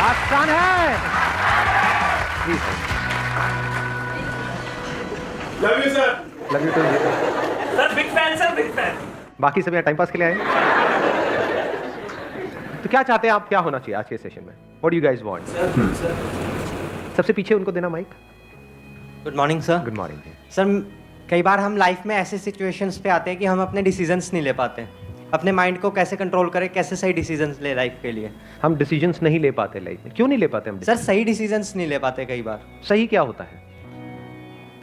आसान है। जी love you sir. Love you too. Sir big fan, sir big fan. बाकी सब यहाँ टाइम पास के लिए आए। तो क्या चाहते हैं आप, क्या होना चाहिए आज के सेशन में? What do you guys want? सबसे पीछे उनको देना mic. Good morning sir. Good morning. Sir कई बार हम लाइफ में ऐसे सिचुएशंस पे आते हैं कि हम अपने डिसीजंस नहीं ले पाते। अपने माइंड को कैसे कंट्रोल करें, कैसे सही डिसीजंस ले लाइफ के लिए? हम डिसीजंस नहीं ले पाते लाइफ में। क्यों नहीं ले पाते हम? सर सही डिसीजंस नहीं ले पाते कई बार। सही क्या होता है?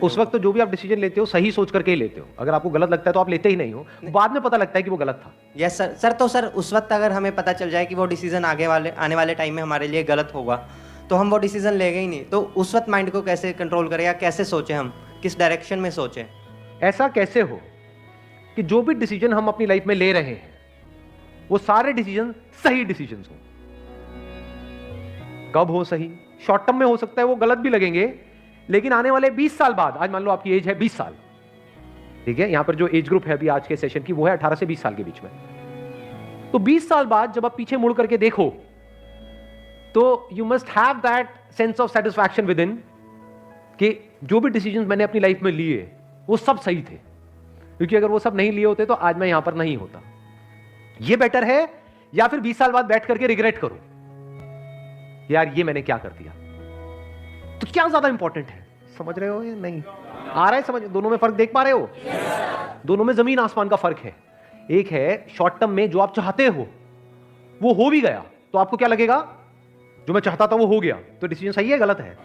उस वक्त तो जो भी आप डिसीजन लेते हो सही सोच करके ही लेते हो। अगर आपको गलत लगता है तो आप लेते ही नहीं हो, बाद में पता लगता है कि वो गलत था। Yes sir. सर उस वक्त अगर हमें पता चल जाए कि वो डिसीजन आने वाले टाइम में हमारे लिए गलत होगा, तो हम वो डिसीजन लेंगे ही नहीं। तो उस वक्त माइंड को कैसे कंट्रोल करें, या कैसे सोचें, हम किस डायरेक्शन में सोचें? ऐसा कैसे हो कि जो भी डिसीजन हम अपनी लाइफ में ले रहे हैं वो सारे डिसीजन सही डिसीजन हो। कब हो सही? शॉर्ट टर्म में हो सकता है वो गलत भी लगेंगे, लेकिन आने वाले 20 साल बाद, आज मान लो आपकी एज है 20 साल, ठीक है? यहां पर जो एज ग्रुप है अभी आज के सेशन की वो है 18 से 20 साल के बीच में। तो 20 साल बाद जब आप पीछे मुड़ करके देखो तो you must have that sense of satisfaction with in कि जो भी डिसीजन मैंने अपनी लाइफ में लिए वो सब सही थे, क्योंकि अगर वो सब नहीं लिए होते तो आज मैं यहां पर नहीं होता। ये बेटर है या फिर 20 साल बाद बैठ करके रिग्रेट करो, यार ये मैंने क्या कर दिया? तो क्या ज्यादा इंपॉर्टेंट है? समझ रहे हो या नहीं? आ रहा है समझ? दोनों में फर्क देख पा रहे हो? दोनों में जमीन आसमान का फर्क है। एक है शॉर्ट टर्म में जो आप चाहते हो वो हो भी गया तो आपको क्या लगेगा? जो मैं चाहता था वो हो गया, तो डिसीजन सही है गलत है?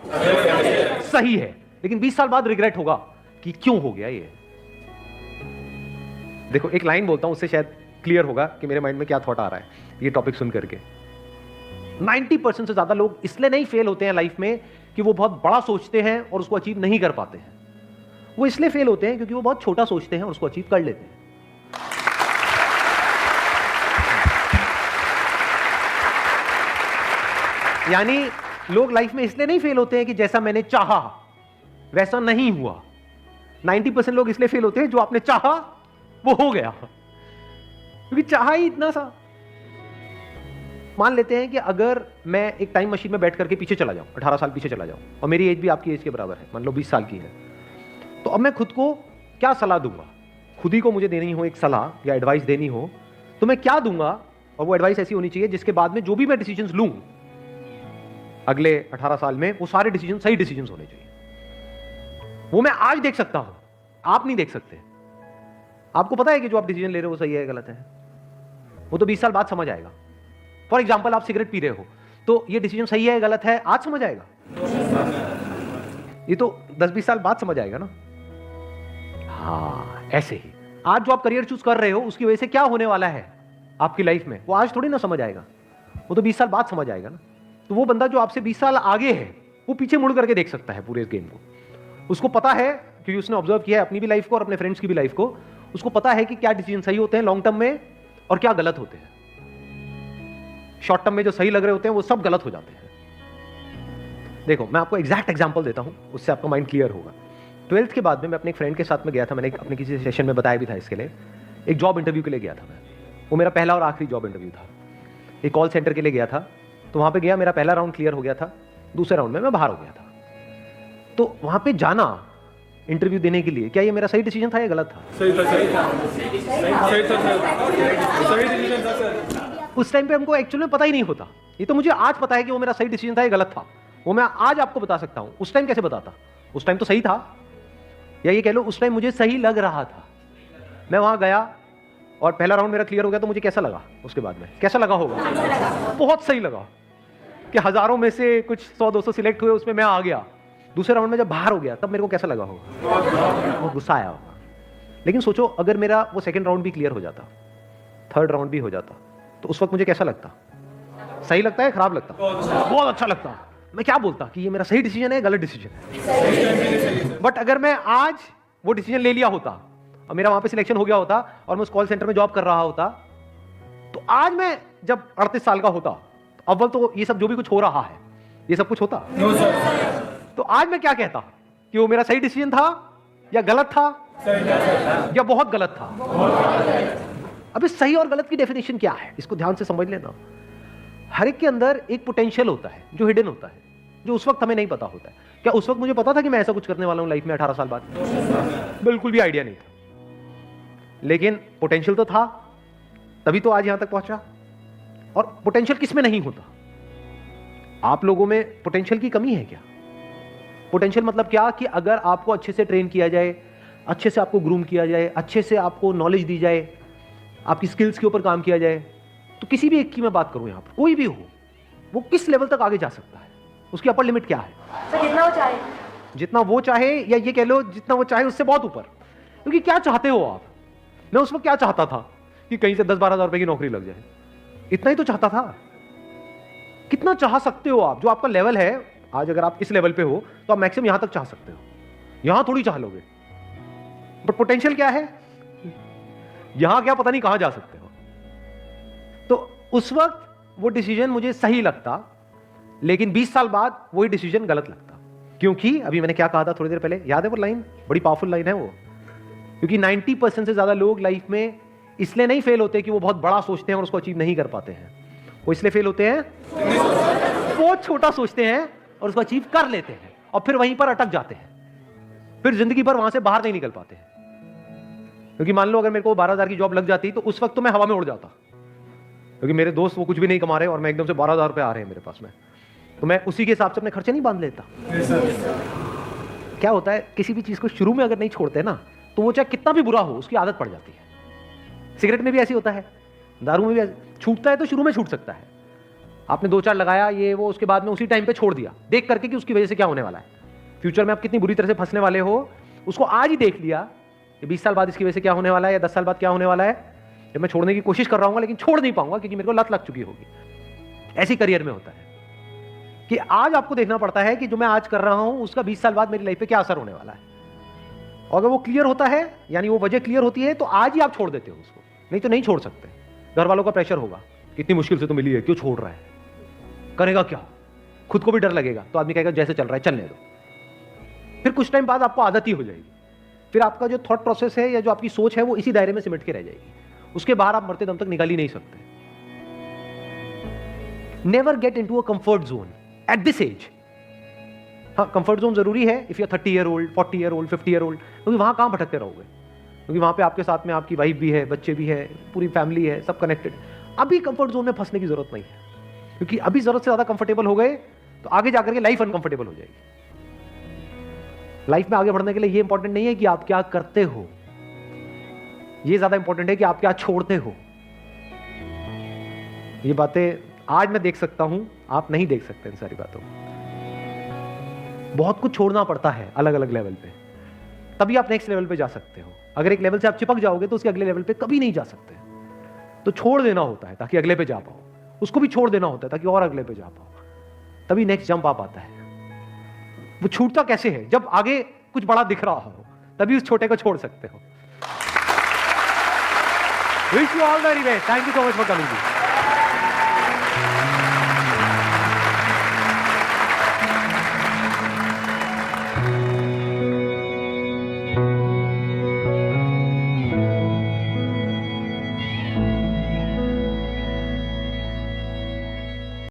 सही है। लेकिन 20 साल बाद रिग्रेट होगा कि क्यों हो गया ये। देखो एक लाइन बोलता हूं, उससे शायद क्लियर होगा कि मेरे माइंड में क्या थॉट आ रहा है ये टॉपिक सुन करके। 90% से ज्यादा लोग इसलिए नहीं फेल होते हैं लाइफ में कि वो बहुत बड़ा सोचते हैं और उसको अचीव नहीं कर पाते हैं। वो इसलिए फेल होते हैं क्योंकि वो बहुत छोटा सोचते हैं और उसको अचीव कर लेते हैं। यानी लोग लाइफ में इसलिए नहीं फेल होते हैं कि जैसा मैंने चाहा वैसा नहीं हुआ। 90% लोग इसलिए फेल होते हैं जो आपने चाहा वो हो गया, क्योंकि चाहा ही इतना सा। मान लेते हैं कि अगर मैं एक टाइम मशीन में बैठ करके पीछे चला जाऊं, 18 साल पीछे चला जाऊं, और मेरी एज भी आपकी एज के बराबर है, मान लो 20 साल की है, तो अब मैं खुद को क्या सलाह दूंगा? खुद ही को मुझे देनी हो एक सलाह या एडवाइस देनी हो तो मैं क्या दूंगा? और वो एडवाइस ऐसी होनी चाहिए जिसके बाद में जो भी मैं डिसीजंस लूं अगले 18 साल में वो सारे डिसीजन सही डिसीजंस होने चाहिए। वो मैं आज देख सकता हूं, आप नहीं देख सकते। आपको पता है कि जो आप डिसीजन ले रहे हो वो सही है गलत है? वो तो 20 साल बाद समझ आएगा। फॉर एग्जाम्पल आप सिगरेट पी रहे हो तो ये डिसीजन सही है गलत है आज समझ आएगा? ये तो 10-20 साल बाद समझ आएगा ना। हाँ ऐसे ही आज जो आप करियर चूज कर रहे हो उसकी वजह से क्या होने वाला है आपकी लाइफ में वो आज थोड़ी ना समझ आएगा, वो तो 20 साल बाद समझ आएगा ना। तो वो बंदा जो आपसे 20 साल आगे है वो पीछे मुड़ करके देख सकता है पूरे इस गेम को। उसको पता है क्योंकि उसने ऑब्जर्व किया है अपनी भी लाइफ को और अपने फ्रेंड्स की भी लाइफ को। उसको पता है कि क्या डिसीजन सही होते हैं लॉन्ग टर्म में और क्या गलत होते हैं। शॉर्ट टर्म में जो सही लग रहे होते हैं वो सब गलत हो जाते हैं। देखो मैं आपको एग्जैक्ट एग्जांपल देता हूं, उससे आपका माइंड क्लियर होगा। 12th के बाद में मैं अपने एक फ्रेंड के साथ में गया था, मैंने अपने किसी सेशन में बताया भी था इसके लिए। एक जॉब इंटरव्यू के लिए गया था मैं, वो मेरा पहला और आखिरी जॉब इंटरव्यू था। एक कॉल सेंटर के लिए गया था, तो वहां पे गया, मेरा पहला राउंड क्लियर हो गया था, दूसरे राउंड में मैं बाहर हो गया था। तो वहां पे जाना इंटरव्यू देने के लिए, क्या ये मेरा सही डिसीजन था या गलत था? सही था, सही था, सही था सर, सही डिसीजन था सर। उस टाइम पे हमको एक्चुअली में पता ही नहीं होता। ये तो मुझे आज पता है कि वो मेरा सही डिसीजन था या गलत था, वो मैं आज आपको बता सकता हूं। उस टाइम कैसे बताता? उस टाइम तो सही था, या ये कह लो उस टाइम मुझे सही लग रहा था। मैं वहां गया और पहला राउंड मेरा क्लियर हो गया, तो मुझे कैसा लगा? उसके बाद में कैसा लगा होगा? बहुत सही लगा कि हजारों में से कुछ 100-200 सिलेक्ट हुए, उसमें मैं आ गया। दूसरे राउंड में जब बाहर हो गया तब मेरे को कैसा लगा होगा? बहुत गुस्सा आया होगा। लेकिन सोचो अगर मेरा वो सेकंड राउंड भी क्लियर हो जाता, थर्ड राउंड भी हो जाता, तो उस वक्त मुझे कैसा लगता? सही लगता है खराब लगता? बहुत अच्छा लगता। मैं क्या बोलता कि ये मेरा सही डिसीजन है गलत डिसीजन है। बट अगर मैं आज वो डिसीजन ले लिया होता और मेरा वहां पे सिलेक्शन हो गया होता और मैं उस कॉल सेंटर में जॉब कर रहा होता, तो आज मैं जब 38 साल का होता, तो अव्वल तो ये सब जो भी कुछ हो रहा है ये सब कुछ होता। तो आज मैं क्या कहता कि वो मेरा सही डिसीजन था या गलत था या बहुत गलत था? अब इस सही और गलत की डेफिनेशन क्या है इसको ध्यान से समझ लेना। हर एक के अंदर एक पोटेंशियल होता है जो हिडन होता है, जो उस वक्त हमें नहीं पता होता है। क्या उस वक्त मुझे पता था कि मैं ऐसा कुछ करने वाला हूं लाइफ में 18 साल बाद? बिल्कुल भी आइडिया नहीं था, लेकिन पोटेंशियल तो था, तभी तो आज यहां तक पहुंचा। और पोटेंशियल किस में नहीं होता? आप लोगों में पोटेंशियल की कमी है क्या? पोटेंशियल मतलब क्या कि अगर आपको अच्छे से ट्रेन किया जाए, अच्छे से आपको ग्रूम किया जाए, अच्छे से आपको नॉलेज दी जाए, आपकी स्किल्स के ऊपर काम किया जाए, तो किसी भी एक की मैं बात करूं यहां पर, कोई भी हो, वो किस लेवल तक आगे जा सकता है? उसकी अपर लिमिट क्या है? सर जितना वो चाहे। जितना वो चाहे, या ये कह लो जितना वो चाहे उससे बहुत ऊपर। क्योंकि क्या चाहते हो आप? मैं उस वक्त क्या चाहता था कि कहीं से 10-12 हज़ार रुपए की नौकरी लग जाए, इतना ही तो चाहता था। कितना चाह सकते हो आप? जो आपका लेवल है आज, अगर आप इस लेवल पे हो तो आप मैक्सिमम यहां तक चाह सकते हो, यहां थोड़ी चाह लोगे। बट पोटेंशियल क्या है? यहां क्या पता नहीं कहां जा सकते हो। तो उस वक्त वो डिसीजन मुझे सही लगता, लेकिन 20 साल बाद वही डिसीजन गलत लगता। क्योंकि अभी मैंने क्या कहा था थोड़ी देर पहले, याद है वो लाइन? बड़ी पावरफुल लाइन है वो। क्योंकि 90% से ज्यादा लोग लाइफ में इसलिए नहीं फेल होते कि वो बहुत बड़ा सोचते हैं और उसको अचीव नहीं कर पाते हैं। वो इसलिए फेल होते हैं, बहुत छोटा सोचते हैं और उसको अचीव कर लेते हैं, और फिर वहीं पर अटक जाते हैं, फिर जिंदगी भर वहां से बाहर नहीं निकल पाते हैं। क्योंकि मान लो अगर मेरे को 12,000 की जॉब लग जाती तो उस वक्त तो मैं हवा में उड़ जाता, क्योंकि मेरे दोस्त वो कुछ भी नहीं कमा रहे और मैं एकदम से 12,000 रुपए आ रहे हैं मेरे पास में, तो मैं उसी के हिसाब से अपने खर्चे नहीं बांध लेता। क्या होता है, किसी भी चीज को शुरू में अगर नहीं छोड़ते ना, तो वो चाहे कितना भी बुरा हो उसकी आदत पड़ जाती है। सिगरेट में भी ऐसी होता है, दारू में भी छूटता है तो शुरू में छूट सकता है। आपने 2-4 लगाया ये वो, उसके बाद में उसी टाइम पे छोड़ दिया, देख करके कि उसकी वजह से क्या होने वाला है, फ्यूचर में आप कितनी बुरी तरह से फंसने वाले हो, उसको आज ही देख लिया कि 20 साल बाद इसकी वजह से क्या होने वाला है, या 10 साल बाद क्या होने वाला है, जब मैं छोड़ने की कोशिश कर रहा हूँ लेकिन छोड़ नहीं पाऊंगा क्योंकि मेरे को लत लग चुकी होगी। ऐसी करियर में होता है कि आज आपको देखना पड़ता है कि जो मैं आज कर रहा हूं उसका 20 साल बाद मेरी लाइफ पे क्या असर होने वाला है। और अगर वो क्लियर होता है, यानी वो वजह क्लियर होती है, तो आज ही आप छोड़ देते हो उसको, नहीं तो नहीं छोड़ सकते। घर वालों का प्रेशर होगा, इतनी मुश्किल से तो मिली है, क्यों छोड़ रहा है, करेगा क्या, खुद को भी डर लगेगा, तो आदमी कहेगा जैसे चल रहा है चलने दो। फिर कुछ टाइम बाद आपको आदत ही हो जाएगी, फिर आपका जो थॉट प्रोसेस है या जो आपकी सोच है वो इसी दायरे में सिमट के रह जाएगी, उसके बाहर आप मरते दम तक निकाल ही नहीं सकते। Never get into a comfort zone at this age. हाँ, कंफर्ट जोन जरूरी है if you 30 year old, 40 year old, 50 year old, क्योंकि वहां कहां भटकते रहोगे, क्योंकि वहां पे आपके साथ में आपकी वाइफ भी है, बच्चे भी है, पूरी फैमिली है, सब कनेक्टेड। अभी कंफर्ट जोन में फंसने की जरूरत नहीं है, क्योंकि अभी जरूरत से ज्यादा कंफर्टेबल हो गए तो आगे जाकर के लाइफ अनकंफर्टेबल हो जाएगी। लाइफ में आगे बढ़ने के लिए ये इंपॉर्टेंट नहीं है कि आप क्या करते हो, ये ज्यादा इंपॉर्टेंट है कि आप क्या छोड़ते हो। ये बातें आज मैं देख सकता हूं, आप नहीं देख सकते इन सारी बातों। बहुत कुछ छोड़ना पड़ता है अलग अलग लेवल पे, तभी आप नेक्स्ट लेवल पे जा सकते हो। अगर एक लेवल से आप चिपक जाओगे तो उसके अगले लेवल पे कभी नहीं जा सकते। तो छोड़ देना होता है ताकि अगले पे जा पाओ, उसको भी छोड़ देना होता है ताकि और अगले पे जा पाओ, तभी नेक्स्ट जंप आ पाता है। वो छूटता कैसे है? जब आगे कुछ बड़ा दिख रहा हो, तभी उस छोटे को छोड़ सकते हो। Wish you all the very best. Thank you so much for coming.